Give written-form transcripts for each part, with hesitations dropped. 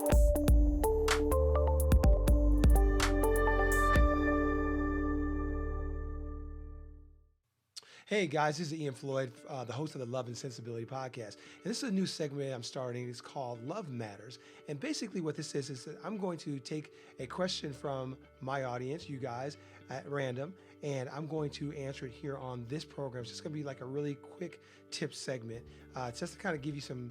Hey guys, this is Ian Floyd, the host of the Love and Sensibility podcast. And this is a new segment I'm starting. It's called Love Matters. And basically what this is that I'm going to take a question from my audience, you guys, at random, and I'm going to answer it here on this program. It's just going to be like a really quick tip segment, just to kind of give you some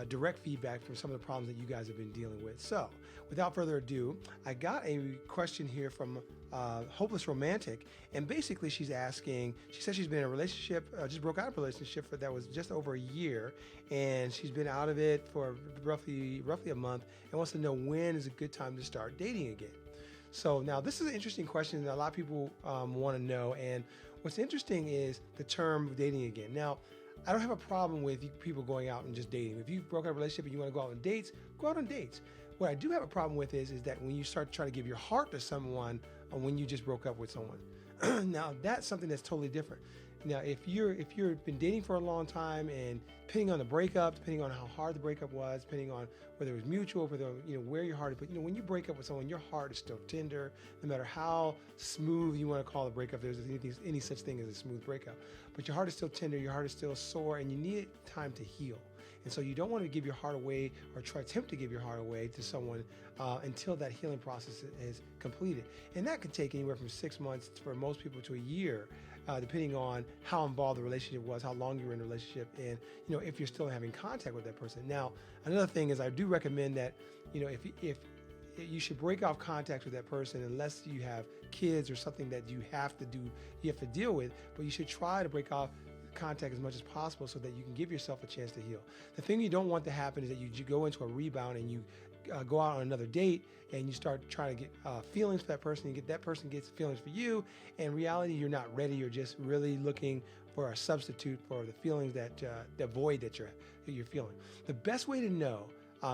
direct feedback from some of the problems that you guys have been dealing with. So without further ado, I got a question here from Hopeless Romantic. And basically she's asking, she says she's been in a relationship, just broke out of a relationship that was just over a year, and she's been out of it for roughly a month, and wants to know when is a good time to start dating again. So now this is an interesting question that a lot of people want to know, and what's interesting is the term dating again. Now, I don't have a problem with people going out and just dating. If you broke out a relationship and you want to go out on dates, go out on dates. What I do have a problem with is that when you start trying to give your heart to someone when you just broke up with someone. Now that's something that's totally different. Now if you've been dating for a long time, and depending on the breakup, depending on how hard the breakup was, depending on whether it was mutual, whether where your heart is, but when you break up with someone, your heart is still tender, no matter how smooth you want to call the breakup. There's any such thing as a smooth breakup, but your heart is still tender, your heart is still sore, and you need time to heal. And so you don't want to give your heart away or attempt to give your heart away to someone until that healing process is completed. And that could take anywhere from 6 months for most people to a year, depending on how involved the relationship was, how long you were in the relationship, and if you're still having contact with that person. Now, another thing is I do recommend that if you should break off contact with that person unless you have kids or something that you have to deal with, but you should try to break off contact as much as possible so that you can give yourself a chance to heal. The thing you don't want to happen is that you go into a rebound and you go out on another date and you start trying to get feelings for that person, and that person gets feelings for you. And in reality, you're not ready. You're just really looking for a substitute for the feelings the void that you're feeling. The best way to know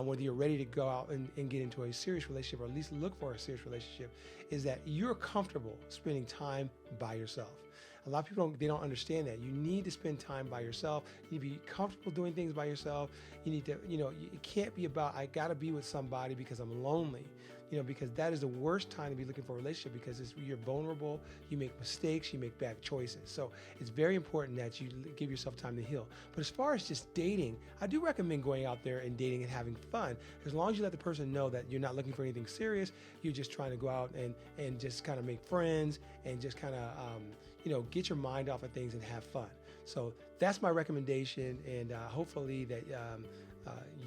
whether you're ready to go out and get into a serious relationship, or at least look for a serious relationship, is that you're comfortable spending time by yourself. A lot of people don't understand that. You need to spend time by yourself. You need to be comfortable doing things by yourself. You need to, it can't be about, I gotta be with somebody because I'm lonely, because that is the worst time to be looking for a relationship, because you're vulnerable, you make mistakes, you make bad choices. So it's very important that you give yourself time to heal. But as far as just dating, I do recommend going out there and dating and having fun, as long as you let the person know that you're not looking for anything serious. You're just trying to go out and just kind of make friends and just kind of, get your mind off of things and have fun. So that's my recommendation, and hopefully that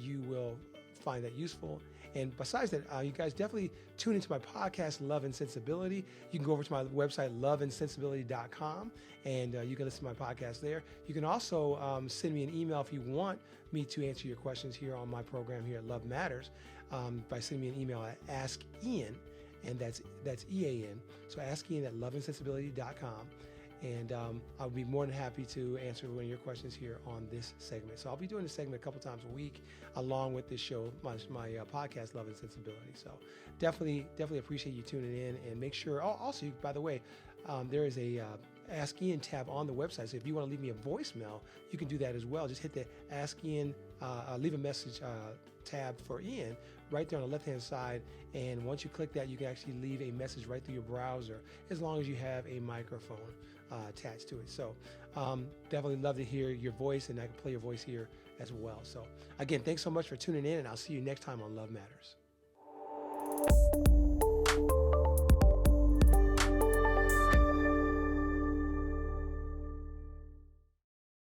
you will find that useful. And besides that, you guys definitely tune into my podcast, Love and Sensibility. You can go over to my website, loveandsensibility.com, and you can listen to my podcast there. You can also send me an email if you want me to answer your questions here on my program here at Love Matters, by sending me an email at Ask Ian, and that's EAN. So Ask Ian at loveandsensibility.com. And I'll be more than happy to answer one of your questions here on this segment. So I'll be doing this segment a couple times a week, along with this show, my podcast, Love and Sensibility. So definitely appreciate you tuning in, and make sure. Also, by the way, there is a Ask Ian tab on the website. So if you want to leave me a voicemail, you can do that as well. Just hit the Ask Ian, leave a message tab for Ian right there on the left-hand side. And once you click that, you can actually leave a message right through your browser, as long as you have a microphone attached to it. So definitely love to hear your voice, and I can play your voice here as well. So again, thanks so much for tuning in, and I'll see you next time on Love Matters.